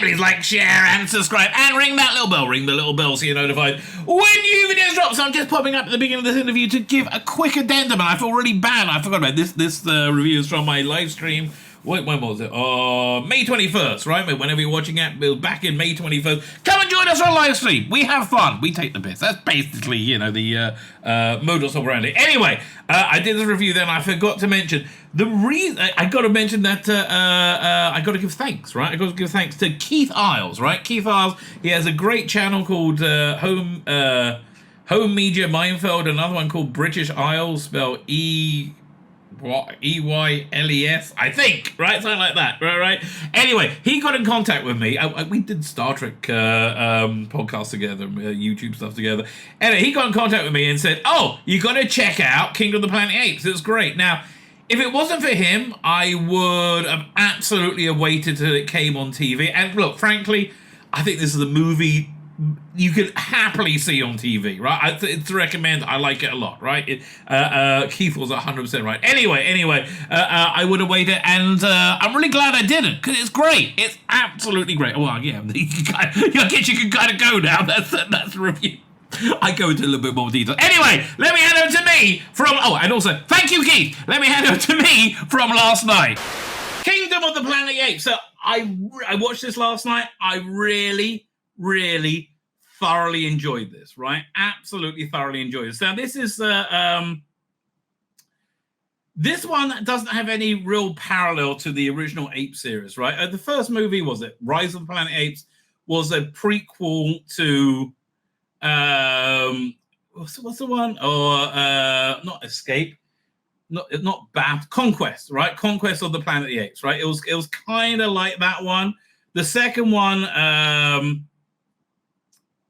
please like, share, and subscribe, and ring that little bell. Ring the little bell so you're notified when new videos drop. So I'm just popping up at the beginning of this interview to give a quick addendum, and I feel really bad. I forgot about this. This review is from my live stream. When was it? May 21st, right? Whenever you're watching it, back in May 21st. Come and join us on live stream. We have fun. We take the piss. That's basically, the modus operandi. Anyway, I did this review then. I forgot to mention the reason. I got to mention that I got to give thanks, right? I got to give thanks to Keith Isles, right? Keith Isles. He has a great channel called Home Media Minefield. Another one called British Isles, spelled EYLES, I think, right? Something like that, right? Anyway, he got in contact with me. We did Star Trek podcasts together, YouTube stuff together. Anyway, he got in contact with me and said, "Oh, you got to check out Kingdom of the Planet of the Apes. It's great." Now, if it wasn't for him, I would have absolutely waited till it came on TV. And look, frankly, I think this is a movie you could happily see on TV, right? It's recommend. I like it a lot, right? Keith was 100% right. Anyway, I would have waited, and I'm really glad I didn't, because it's great. It's absolutely great. Well, yeah, I guess you can kind of go now. That's the review. I go into a little bit more detail. Anyway, let me hand over to me from... Oh, and also, thank you, Keith. Let me hand over to me from last night. Kingdom of the Planet of the Apes. So I watched this last night. I really thoroughly enjoyed this, right? Absolutely thoroughly enjoyed it. So this is this one doesn't have any real parallel to the original Ape series, right? The first movie, was it Rise of the Planet of the Apes, was a prequel to what's the one? Not Escape, not Bad, Conquest, right? Conquest of the Planet of the Apes, right? It was kind of like that one. The second one,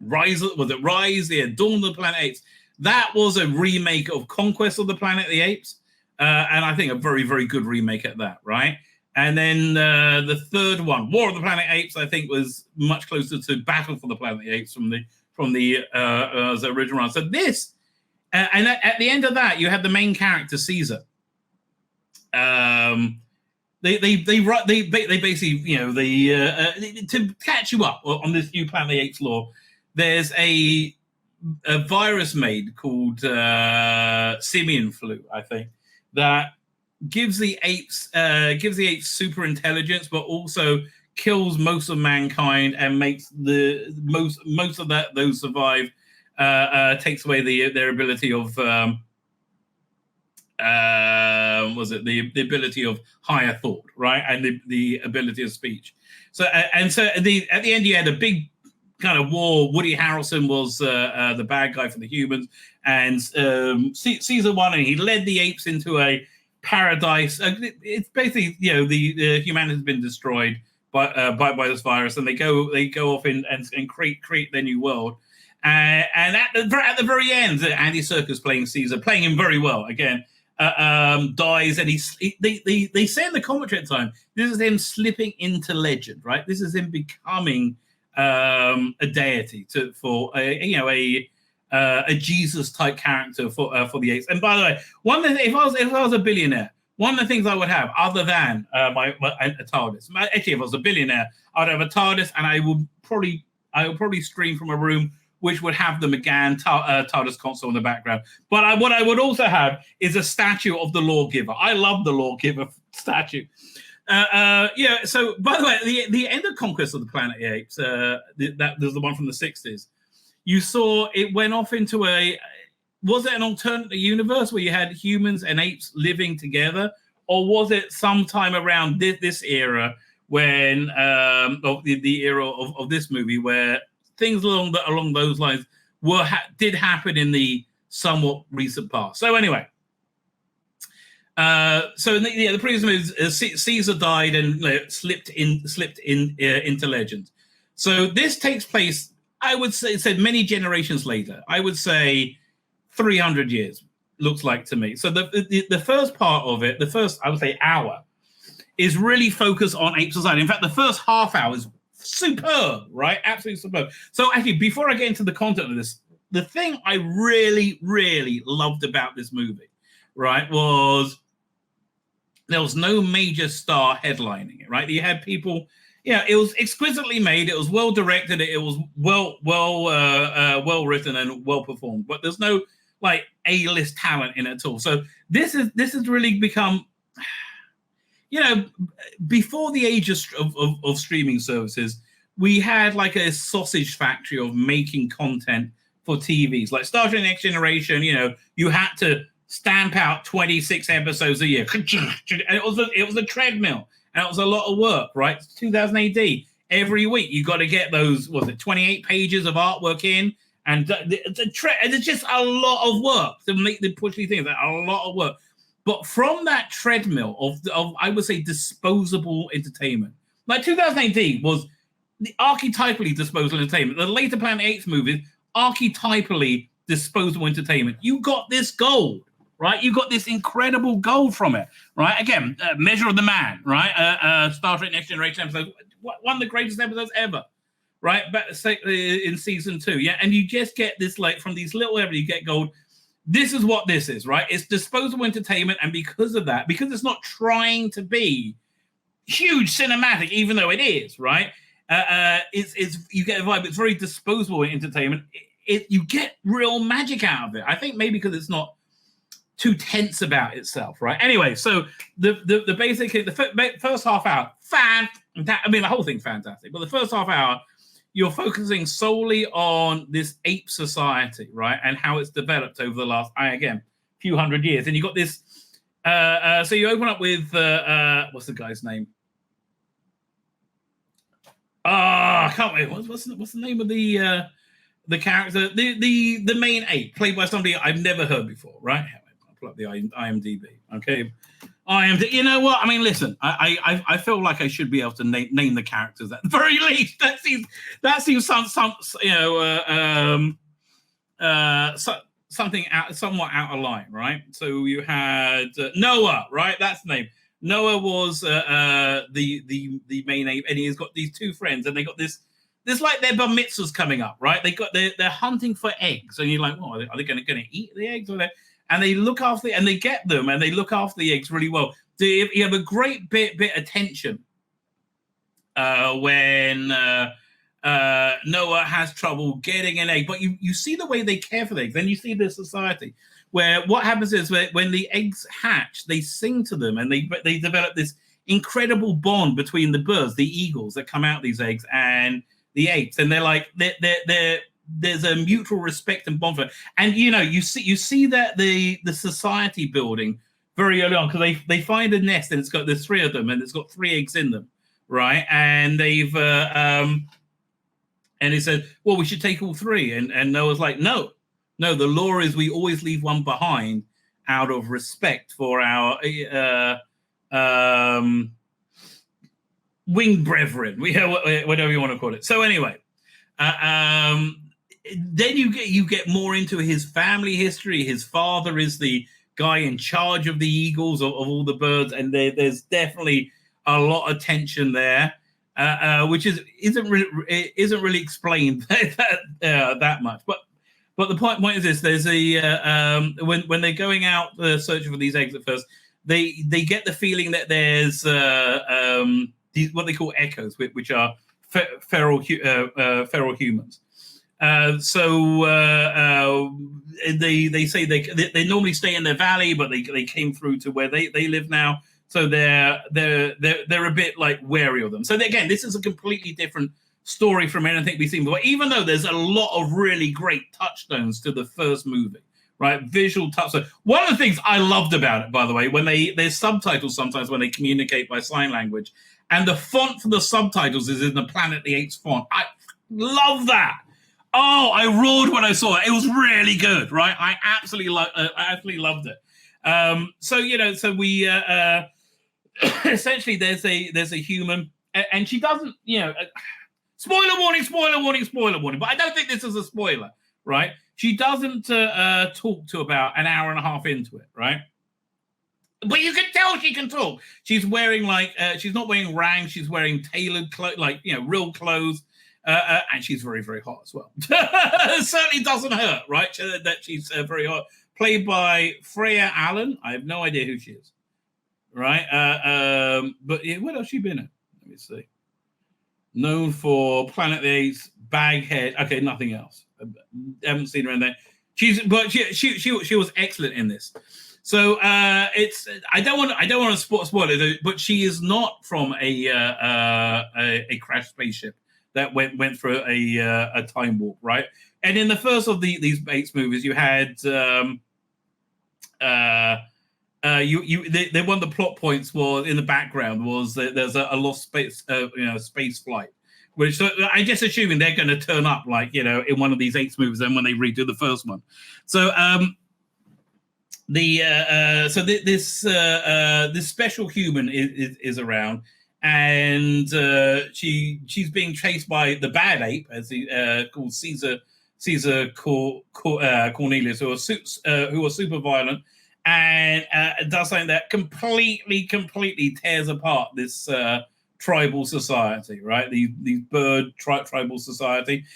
Rise? Yeah, Dawn of the Planet of the Apes. That was a remake of Conquest of the Planet of the Apes, and I think a very, very good remake at that, right? And then the third one, War of the Planet of the Apes, I think was much closer to Battle for the Planet of the Apes from the original one. So this, and at the end of that, you had the main character Caesar. They basically, to catch you up on this new Planet of the Apes lore. There's a virus made called simian flu, I think, that gives the apes super intelligence, but also kills most of mankind and makes the most of those survive. Takes away their ability of the ability of higher thought, right, and the ability of speech. So at the end you had a big kind of war. Woody Harrelson was the bad guy for the humans, and Caesar won, and he led the apes into a paradise. It's basically, the humanity has been destroyed by this virus, and they go off and create their new world. And at the very end, Andy Serkis playing Caesar, playing him very well again, dies, and they say in the commentary at the time, this is him slipping into legend, right? This is him becoming a deity for a Jesus type character for the apes. And by the way, one thing, if I was a billionaire, one of the things I would have, other than a TARDIS, actually, if I was a billionaire, I'd have a TARDIS, and I would probably stream from a room which would have the McGann TARDIS console in the background. But what I would also have is a statue of the Lawgiver. I love the Lawgiver statue. So by the way, the end of Conquest of the Planet of the Apes, that there's the one from the 60s. You saw it went off into was it an alternate universe where you had humans and apes living together, or was it sometime around this era when the era of this movie where things along those lines did happen in the somewhat recent past? So anyway. The previous movie is Caesar died and slipped into legend. So this takes place, I would say, said many generations later. I would say 300 years, looks like to me. So the first part of it, the first, I would say, hour, is really focused on ape society. In fact, the first half hour is superb, right? Absolutely superb. So actually, before I get into the content of this, the thing I really, really loved about this movie, right, was there was no major star headlining it, right? You had people Yeah, it was exquisitely made. It was well directed. It was well written and well performed. But there's no like A-list talent in it at all. So this has really become, you know, before the age of streaming services, we had like a sausage factory of making content for TVs. Like Star Trek Next Generation, you know, you had to stamp out 26 episodes a year. And it was a treadmill. And it was a lot of work, right? 2000 AD. Every week you got to get those, was it 28 pages of artwork in? And there's just a lot of work to make the push these things. A lot of work. But from that treadmill of I would say disposable entertainment, like 2000 AD was the archetypally disposable entertainment. The later Planet Apes movies, archetypally disposable entertainment. You got this gold, right? You got this incredible gold from it, right? Again, Measure of the Man, right? Star Trek Next Generation episode, one of the greatest episodes ever, right? But in season 2, yeah. And you just get this, like, from these little episodes, you get gold. This is what this is, right? It's disposable entertainment, and because of that, because it's not trying to be huge cinematic, even though it is, right? It's you get a vibe. It's very disposable entertainment. You get real magic out of it. I think maybe because it's not too tense about itself, right? Anyway, so the basic, the first half hour, the whole thing's fantastic, but the first half hour, you're focusing solely on this ape society, right, and how it's developed over the last, few hundred years. And you got this. So you open up with what's the guy's name? I can't remember. What's the name of the character? The main ape, played by somebody I've never heard before, right? I'll pull up the IMDb. Okay. You know what? I mean, listen. I feel like I should be able to name the characters at the very least. That seems something somewhat out of line, right? So you had Noah, right? That's the name. Noah was the main ape, and he's got these two friends, and they got this like their bar mitzvahs coming up, right? They're hunting for eggs, and you're like, well, are they going to eat the eggs, or and they look after and they get them, and they look after the eggs really well. So you have a great bit of tension when Noah has trouble getting an egg, but you see the way they care for the eggs. Then you see the society where what happens is when the eggs hatch, they sing to them, and they develop this incredible bond between the birds, the eagles that come out of these eggs, and the apes, and there's a mutual respect and bond for it. And you see that the society building very early on, because they find a nest, and there's 3 of them, and it's got 3 eggs in them, right? And they've and he said, well, we should take all 3, and Noah's like, no, the law is we always leave one behind out of respect for our winged brethren, whatever you want to call it. So anyway, then you get more into his family history. His father is the guy in charge of the eagles, of all the birds, and there's definitely a lot of tension there, which isn't really explained that much. But the point is this: there's when they're going out searching for these eggs at first, they get the feeling that there's these what they call echoes, which are feral humans. So they say they normally stay in their valley, but they came through to where they live now. So they're a bit like wary of them. So again, this is a completely different story from anything we've seen before. Even though there's a lot of really great touchstones to the first movie, right? Visual touchstones. One of the things I loved about it, by the way, when there's subtitles sometimes when they communicate by sign language, and the font for the subtitles is in the Planet of the Apes font. I love that. Oh, I roared when I saw it. It was really good, right? I absolutely loved it. So we essentially there's a human, and she doesn't, spoiler warning. But I don't think this is a spoiler, right? She doesn't talk to about an hour and a half into it, right? But you can tell she can talk. She's wearing she's not wearing rags. She's wearing tailored clothes, real clothes. And she's very, very hot as well. It certainly doesn't hurt, right? That she's very hot. Played by Freya Allen. I have no idea who she is, right? But yeah, what else has she been in? Let me see. known for Planet of the Apes, Baghead. Okay, nothing else. I haven't seen her in there. She was excellent in this. So it's I don't want to spoil it, but she is not from a crashed spaceship that went through a time warp, right? And in the first of these Apes movies, you had one of the plot points was in the background was that there's a lost space space flight, which so I just assuming they're going to turn up like in one of these Apes movies and when they redo the first one. So this special human is around, and she's being chased by the bad ape, as he called Caesar Cornelius, who are super violent, and does something that completely tears apart this tribal society, right? These bird tribal society.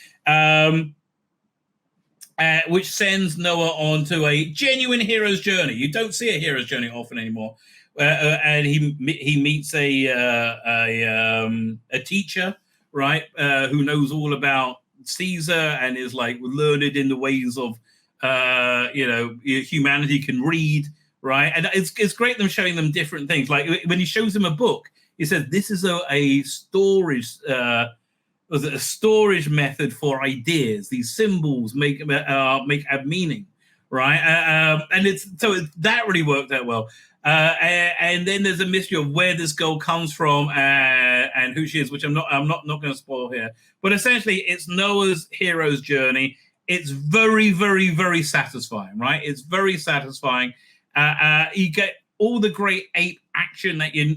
Which sends Noah on to a genuine hero's journey. You don't see a hero's journey often anymore. And he meets a teacher, right, who knows all about Caesar and is like learned in the ways of humanity can read, right? And it's great them showing them different things. Like when he shows them a book, he says this is a storage. Was it a storage method for ideas? These symbols have meaning, right? And that really worked out well. And then there's a mystery of where this girl comes from and who she is, which I'm not going to spoil here. But essentially, it's Noah's hero's journey. It's very, very, very satisfying, right? It's very satisfying. You get all the great ape action that you're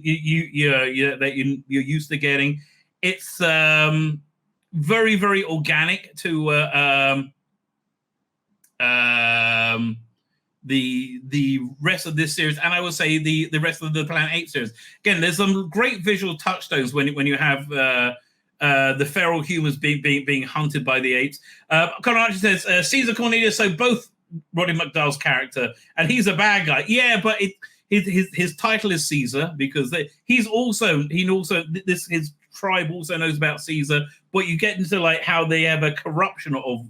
used to getting. It's very, very organic to the rest of this series, and I would say the rest of the Planet 8 series. Again, there's some great visual touchstones when you have the feral humans being hunted by the apes. Conrad says Caesar Cornelius, so both Roddy McDowell's character, and he's a bad guy. Yeah, but his title is Caesar because his tribe also knows about Caesar, but you get into like how they have a corruption of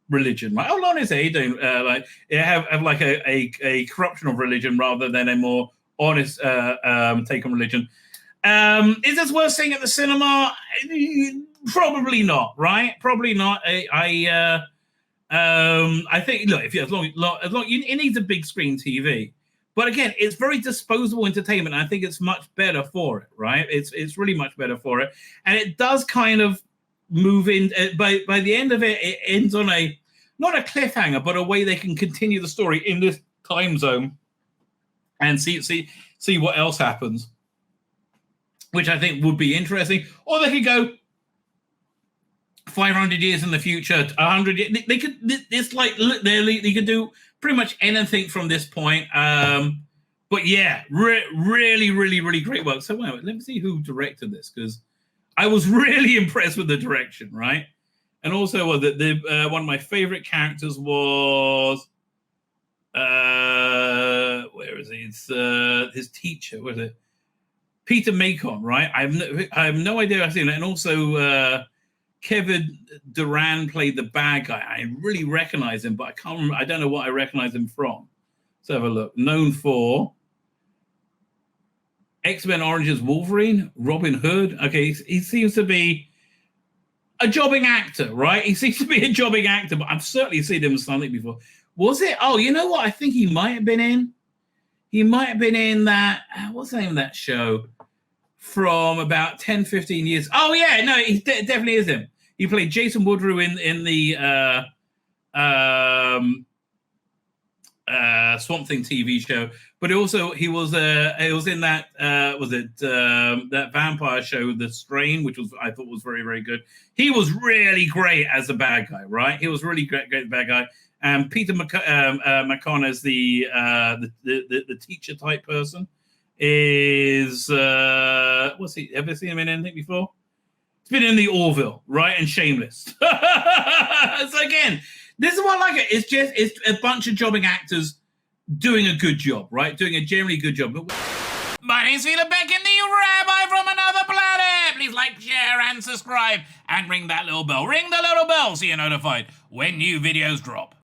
religion. Like, how long is it? You like have like a corruption of religion rather than a more honest take on religion. Is this worth seeing at the cinema? Probably not, right? Probably not. I think look, as long it needs a big screen TV. But again, it's very disposable entertainment. I think it's much better for it, right? It's really much better for it, and it does kind of move in. By the end of it, it ends on not a cliffhanger, but a way they can continue the story in this time zone and see what else happens, which I think would be interesting. Or they could go 500 years in the future, 100 years. They could. It's like they could do pretty much anything from this point. But yeah, really, really, really great work. So let me see who directed this, because I was really impressed with the direction, right? And also, one of my favorite characters was where is he? It's his teacher. Was it Peter Macon? Right? I have no idea. I've seen it. And also Kevin Durand played the bad guy. I really recognize him, but I can't remember. I don't know what I recognize him from. Let's have a look. Known for X-Men Origins Wolverine, Robin Hood. Okay, he seems to be a jobbing actor, right? He seems to be a jobbing actor, but I've certainly seen him in something before. Was it? Oh, you know what? I think he might have been in. He might have been in that. What's the name of that show? From about 10, 15 years. Oh, yeah. No, he definitely is him. He played Jason Woodrue in the Swamp Thing TV show, but also he was in that that vampire show, The Strain, which I thought was very, very good. He was really great as a bad guy, right? He was really great bad guy. And Peter McCon as the teacher type person is what's he ever seen him in anything before? It's been in the Orville, right? And Shameless. So again, this is what I like it. It's a bunch of jobbing actors doing a good job, right? Doing a generally good job. My name's Tzvi Lebetkin, the Rabbi from another planet. please like, share, and subscribe. And ring that little bell. Ring the little bell so you're notified when new videos drop.